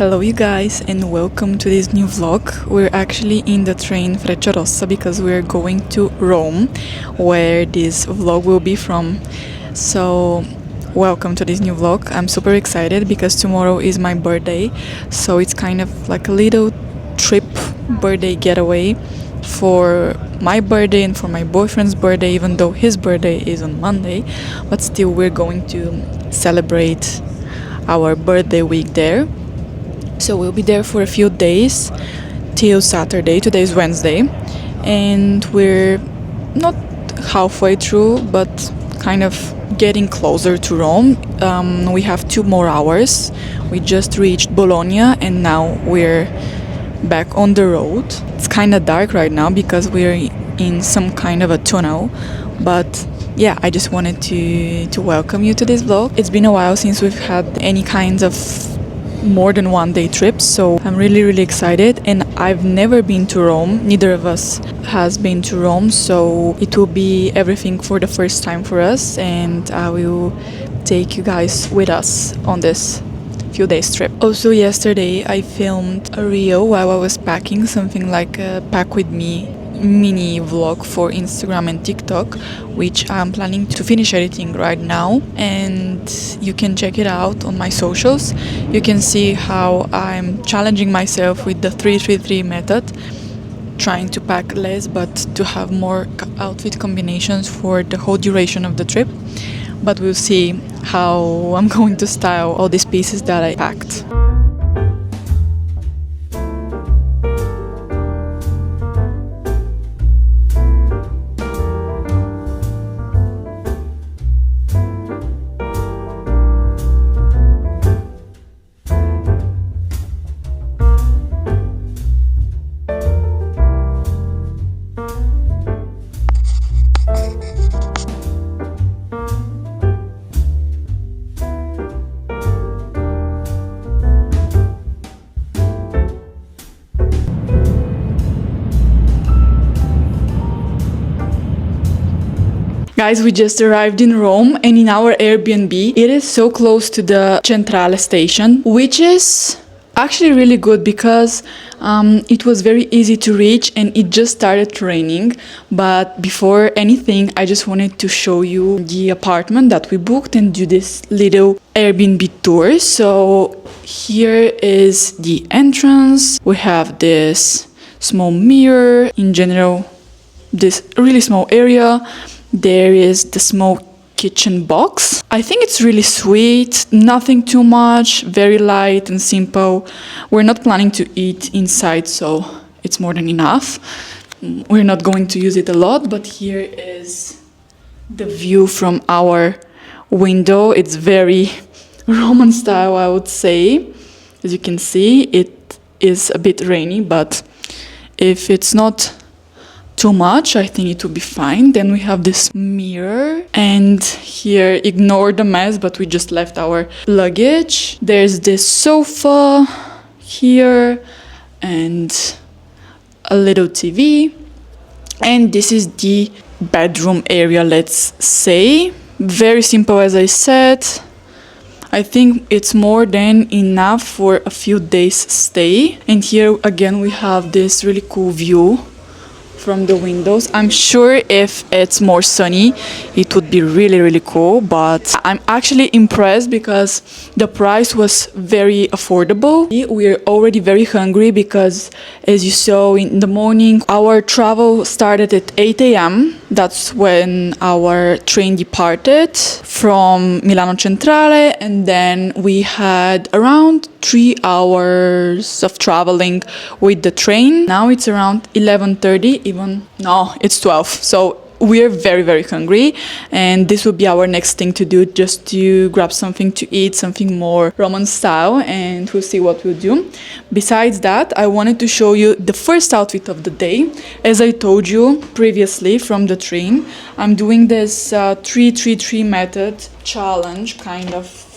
Hello you guys and welcome to this new vlog. We're actually in the train Frecciarossa because we're going to Rome, where this vlog will be from. So welcome to this new vlog. I'm super excited because tomorrow is my birthday, so it's kind of like a little trip birthday getaway for my birthday and for my boyfriend's birthday, even though his birthday is on Monday, but still we're going to celebrate our birthday week there. So we'll be there for a few days till Saturday. Today is Wednesday, and we're not halfway through, but kind of getting closer to Rome. We have 2 more hours. We just reached Bologna and now we're back on the road. It's kind of dark right now because we're in some kind of a tunnel, but yeah, I just wanted to welcome you to this vlog. It's been a while since we've had any kinds of more than one day trips, so I'm really excited, and I've never been to Rome. Neither of us has been to Rome, so it will be everything for the first time for us, and I will take you guys with us on this few days trip. Also yesterday I filmed a reel while I was packing, something like a pack with me mini vlog for Instagram and TikTok, which I'm planning to finish editing right now, and you can check it out on my socials. You can see how I'm challenging myself with the 3-3-3 method, trying to pack less but to have more outfit combinations for the whole duration of the trip. But we'll see how I'm going to style all these pieces that I packed. Guys, we just arrived in Rome and in our Airbnb. It is so close to the Centrale station, which is actually really good because it was very easy to reach and it just started raining. But before anything, I just wanted to show you the apartment that we booked and do this little Airbnb tour. So here is the entrance. We have this small mirror. In general, this really small area. There is the small kitchen box. I think it's really sweet, nothing too much, very light and simple. We're not planning to eat inside, so it's more than enough. We're not going to use it a lot, but here is the view from our window. It's very Roman style, I would say. As you can see, it is a bit rainy, but if it's not too much, I think it will be fine. Then we have this mirror, and here, ignore the mess, but we just left our luggage. There's this sofa here and a little TV, and this is the bedroom area, let's say. Very simple, as I said. I think it's more than enough for a few days stay. And here again we have this really cool view from the windows. I'm sure if it's more sunny it would be really cool, but I'm actually impressed because the price was very affordable. We're already very hungry because, as you saw in the morning, our travel started at 8 a.m. That's when our train departed from Milano Centrale, and then we had around 3 hours of traveling with the train. Now it's around 11:30, no, it's 12. So we're very hungry, and this will be our next thing to do, just to grab something to eat, something more Roman style, and we'll see what we'll do. Besides that, I wanted to show you the first outfit of the day. As I told you previously from the train, I'm doing this 3-3-3 method challenge, kind of.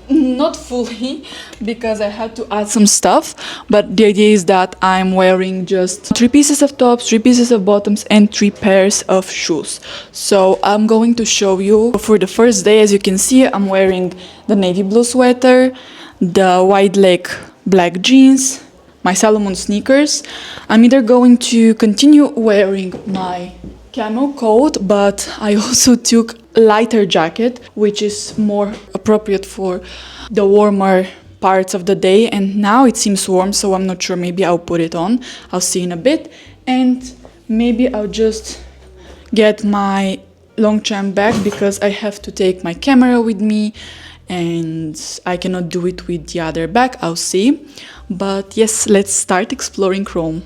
Not fully, because I had to add some stuff, but the idea is that I'm wearing just 3 pieces of tops, 3 pieces of bottoms, and 3 pairs of shoes. So I'm going to show you for the first day. As you can see, I'm wearing the navy blue sweater, the wide leg black jeans, my Salomon sneakers. I'm either going to continue wearing my camo coat, but I also took a lighter jacket, which is more appropriate for the warmer parts of the day, and now it seems warm, so I'm not sure, maybe I'll put it on. I'll see in a bit, and maybe I'll just get my Longchamp bag because I have to take my camera with me and I cannot do it with the other bag. I'll see. But yes, let's start exploring Rome.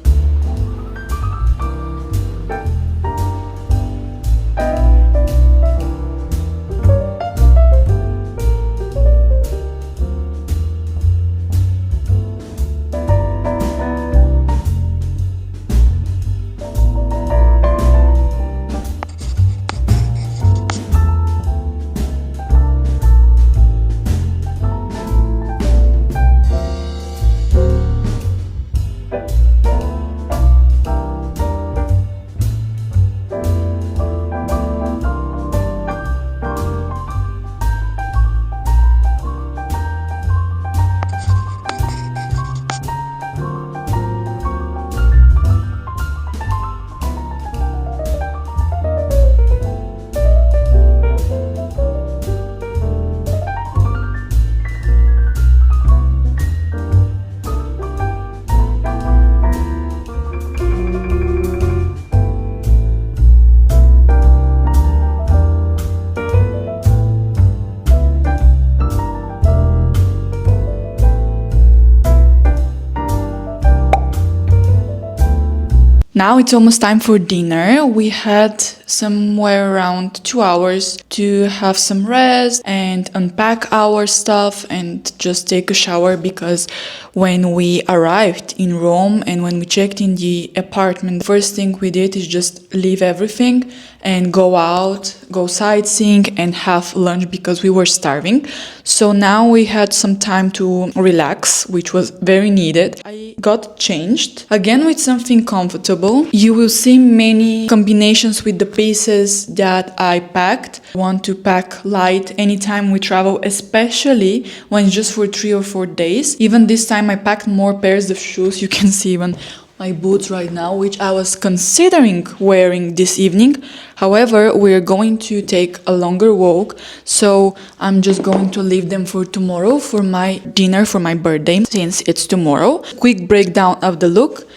Now it's almost time for dinner. We had somewhere around 2 hours to have some rest and unpack our stuff and just take a shower, because when we arrived in Rome and when we checked in the apartment, the first thing we did is just leave everything and go out, go sightseeing and have lunch because we were starving. So now we had some time to relax, which was very needed. I got changed again with something comfortable. You will see many combinations with the pieces that I packed. I want to pack light anytime we travel, especially when it's just for 3 or 4 days. Even this time I packed more pairs of shoes. You can see even my boots right now, which I was considering wearing this evening. However, we're going to take a longer walk, so I'm just going to leave them for tomorrow for my dinner for my birthday, since it's tomorrow. Quick breakdown of the look.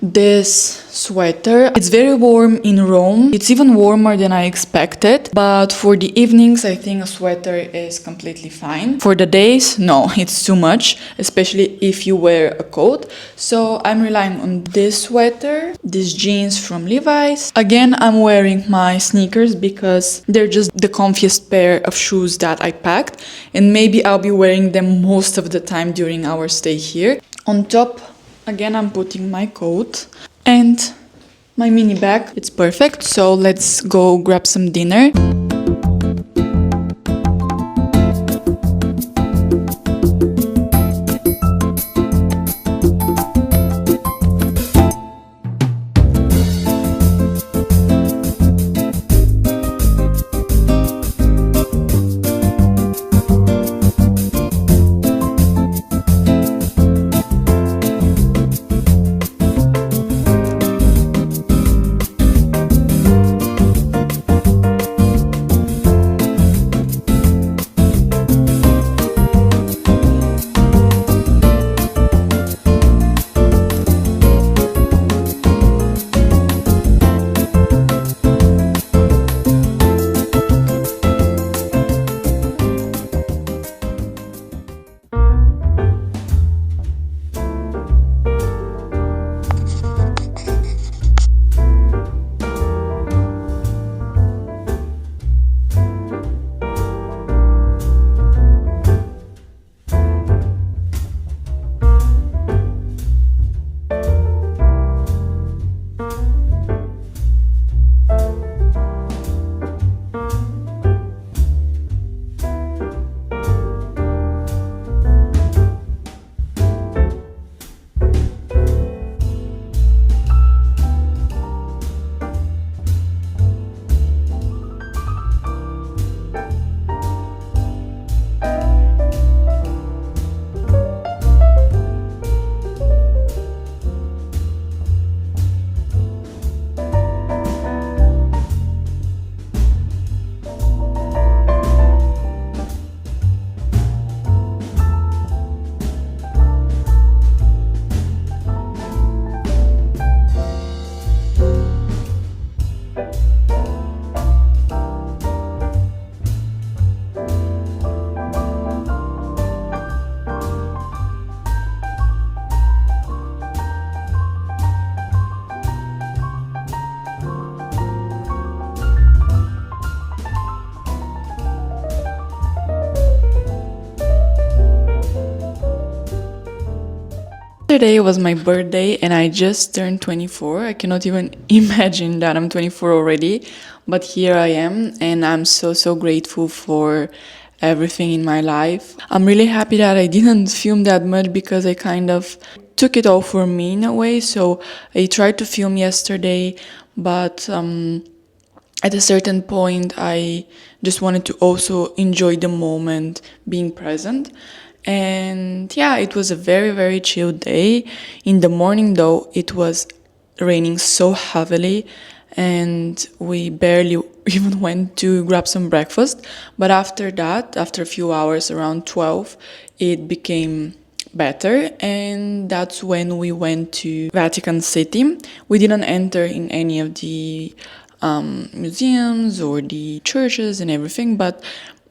This sweater, it's very warm in Rome. It's even warmer than I expected, but for the evenings I think a sweater is completely fine. For the days, no, it's too much, especially if you wear a coat. So I'm relying on this sweater, these jeans from Levi's. Again, I'm wearing my sneakers because they're just the comfiest pair of shoes that I packed, and maybe I'll be wearing them most of the time during our stay here. On top, again, I'm putting my coat and my mini bag. It's perfect. So let's go grab some dinner. Yesterday was my birthday and I just turned 24. I cannot even imagine that I'm 24 already, but here I am and I'm so grateful for everything in my life. I'm really happy that I didn't film that much because I kind of took it all for me in a way. So I tried to film yesterday, but at a certain point I just wanted to also enjoy the moment, being present. And yeah, it was a very chill day. In the morning though, it was raining so heavily and we barely even went to grab some breakfast. But after that, after a few hours, around 12, it became better, and that's when we went to Vatican City. We didn't enter in any of the museums or the churches and everything, but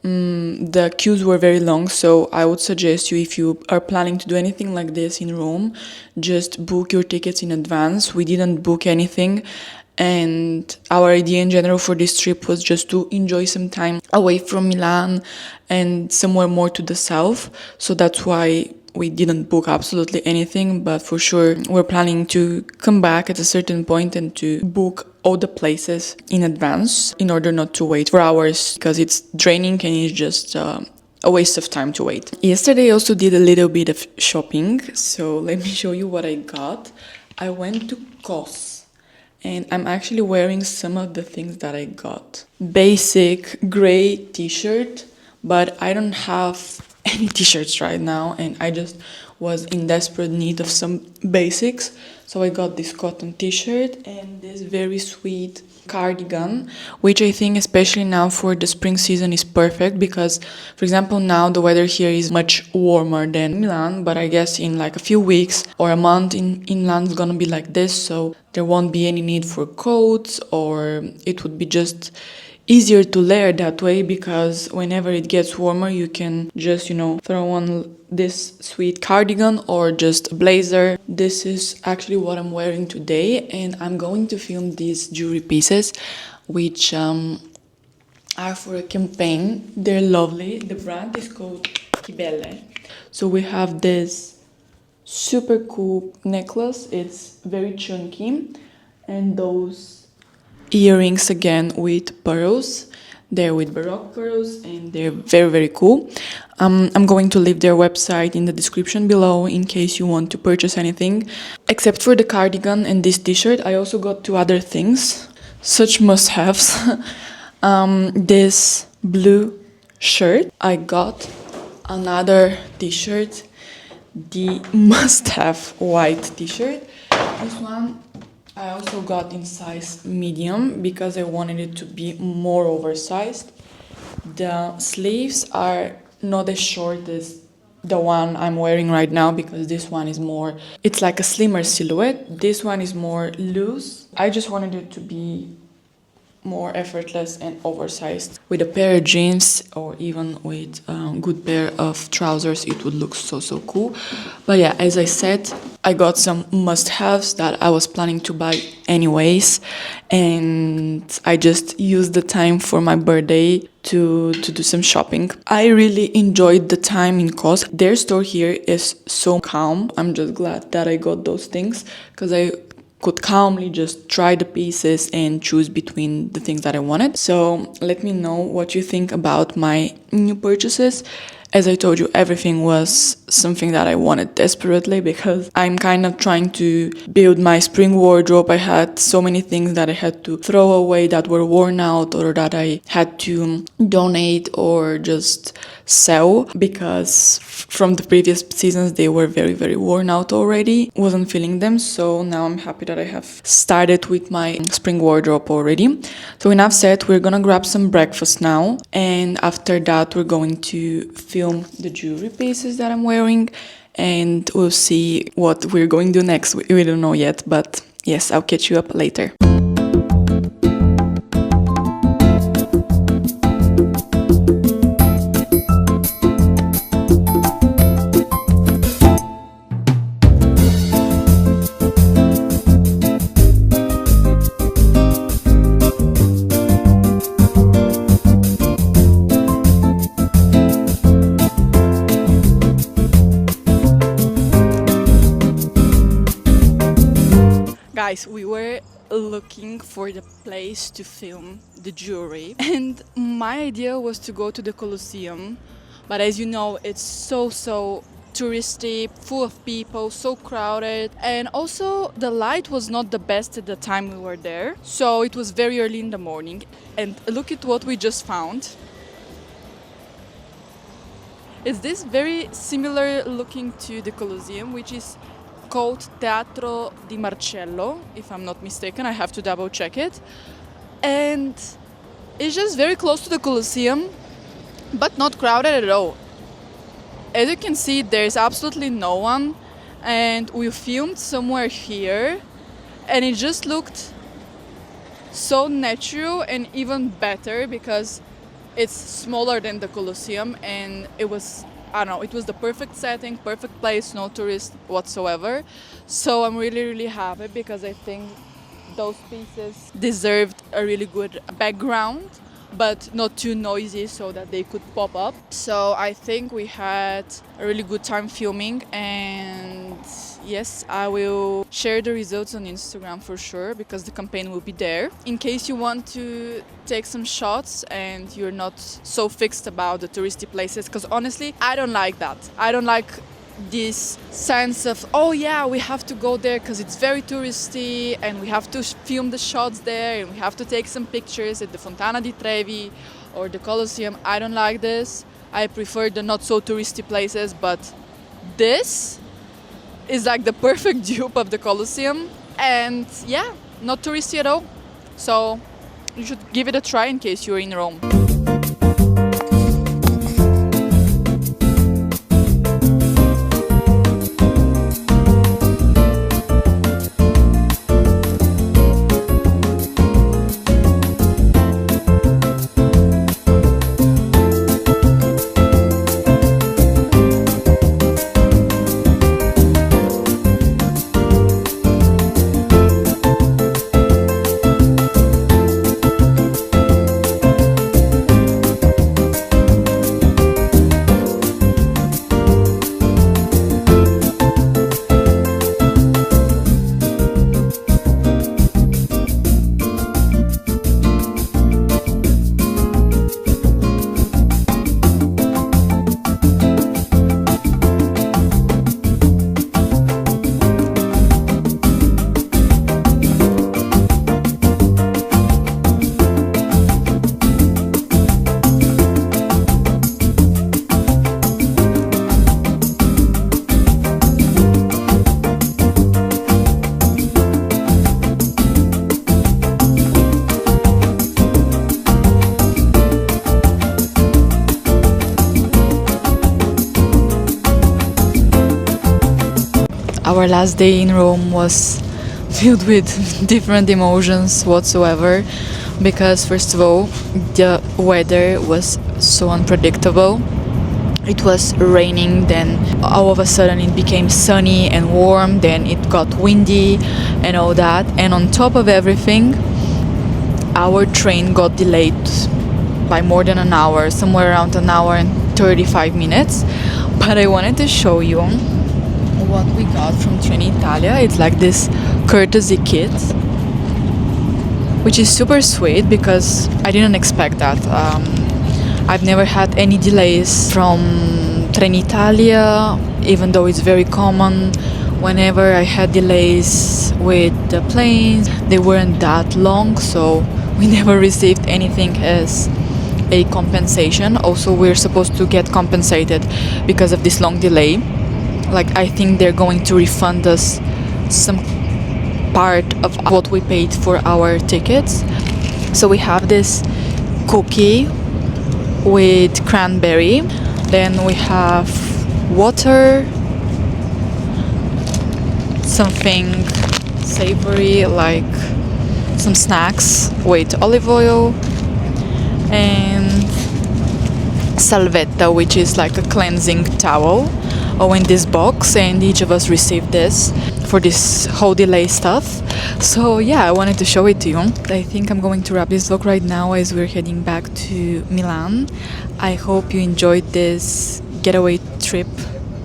the queues were very long, so I would suggest you, if you are planning to do anything like this in Rome, just book your tickets in advance. We didn't book anything, and our idea in general for this trip was just to enjoy some time away from Milan and somewhere more to the south, so that's why we didn't book absolutely anything, but for sure we're planning to come back at a certain point and to book all the places in advance in order not to wait for hours, because it's draining and it's just a waste of time to wait. Yesterday I also did a little bit of shopping, so let me show you what I got. I went to COS and I'm actually wearing some of the things that I got. Basic gray t-shirt, but I don't have any t-shirts right now and I just was in desperate need of some basics, so I got this cotton t-shirt and this very sweet cardigan, which I think especially now for the spring season is perfect, because for example now the weather here is much warmer than Milan, but I guess in like a few weeks or a month in Milan it's gonna be like this, so there won't be any need for coats, or it would be just easier to layer that way, because whenever it gets warmer you can just, throw on this sweet cardigan or just a blazer. This is actually what I'm wearing today, and I'm going to film these jewelry pieces, which are for a campaign. They're lovely. The brand is called Kibele. So we have this super cool necklace. It's very chunky, and those earrings again with pearls. They're with Baroque pearls and they're very cool. I'm going to leave their website in the description below in case you want to purchase anything. Except for the cardigan and this t-shirt, I also got two other things, such must-haves. This blue shirt. I got another t-shirt, the must-have white t-shirt. This one I also got in size medium because I wanted it to be more oversized. The sleeves are not as short as the one I'm wearing right now, because this one is more, it's like a slimmer silhouette. This one is more loose. I just wanted it to be more effortless and oversized. With a pair of jeans or even with a good pair of trousers, it would look so cool. But yeah, as I said, I got some must-haves that I was planning to buy anyways, and I just used the time for my birthday to do some shopping. I really enjoyed the time in COS. Their store here is so calm. I'm just glad that I got those things, because I could calmly just try the pieces and choose between the things that I wanted. So let me know what you think about my new purchases. As I told you, everything was something that I wanted desperately, because I'm kind of trying to build my spring wardrobe. I had so many things that I had to throw away that were worn out, or that I had to donate or just sell, because from the previous seasons they were very worn out already. Wasn't feeling them, so now I'm happy that I have started with my spring wardrobe already. So enough said, we're gonna grab some breakfast now, and after that we're going to film the jewelry pieces that I'm wearing, and we'll see what we're going to do next. We don't know yet, but yes, I'll catch you up later. looking for the place to film the jury, and my idea was to go to the Colosseum, but as you know, it's so touristy, full of people, so crowded, and also the light was not the best at the time we were there, so it was very early in the morning. And look at what we just found. It's this very similar looking to the Colosseum, which is called Teatro di Marcello, if I'm not mistaken. I have to double check it. And it's just very close to the Colosseum, but not crowded at all. As you can see, there's absolutely no one, and we filmed somewhere here, and it just looked so natural and even better because it's smaller than the Colosseum, and it was, I don't know, it was the perfect setting, perfect place, no tourists whatsoever. So I'm really happy because I think those pieces deserved a really good background, but not too noisy so that they could pop up. So I think we had a really good time filming, and yes, I will share the results on Instagram for sure because the campaign will be there. In case you want to take some shots and you're not so fixed about the touristy places, because honestly, I don't like that. I don't like this sense of, oh yeah, we have to go there because it's very touristy and we have to film the shots there and we have to take some pictures at the Fontana di Trevi or the Colosseum. I don't like this. I prefer the not so touristy places, but this is like the perfect dupe of the Colosseum, and yeah, not touristy at all. So you should give it a try in case you're in Rome. Our last day in Rome was filled with different emotions whatsoever, because first of all, the weather was so unpredictable. It was raining, then all of a sudden it became sunny and warm, then it got windy and all that. And on top of everything, our train got delayed by more than an hour, somewhere around an hour and 35 minutes. But I wanted to show you what we got from Trenitalia. It's like this courtesy kit, which is super sweet because I didn't expect that. I've never had any delays from Trenitalia, even though it's very common. Whenever I had delays with the planes, they weren't that long, so we never received anything as a compensation. Also, we're supposed to get compensated because of this long delay. Like, I think they're going to refund us some part of what we paid for our tickets. So we have this cookie with cranberry, then we have water, something savory like some snacks with olive oil, and salvetta, which is like a cleansing towel, in this box, and each of us received this for this whole delay stuff. So yeah, I wanted to show it to you. I think I'm going to wrap this vlog right now as we're heading back to Milan. I hope you enjoyed this getaway trip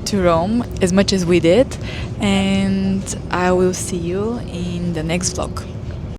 to Rome as much as we did, and I will see you in the next vlog.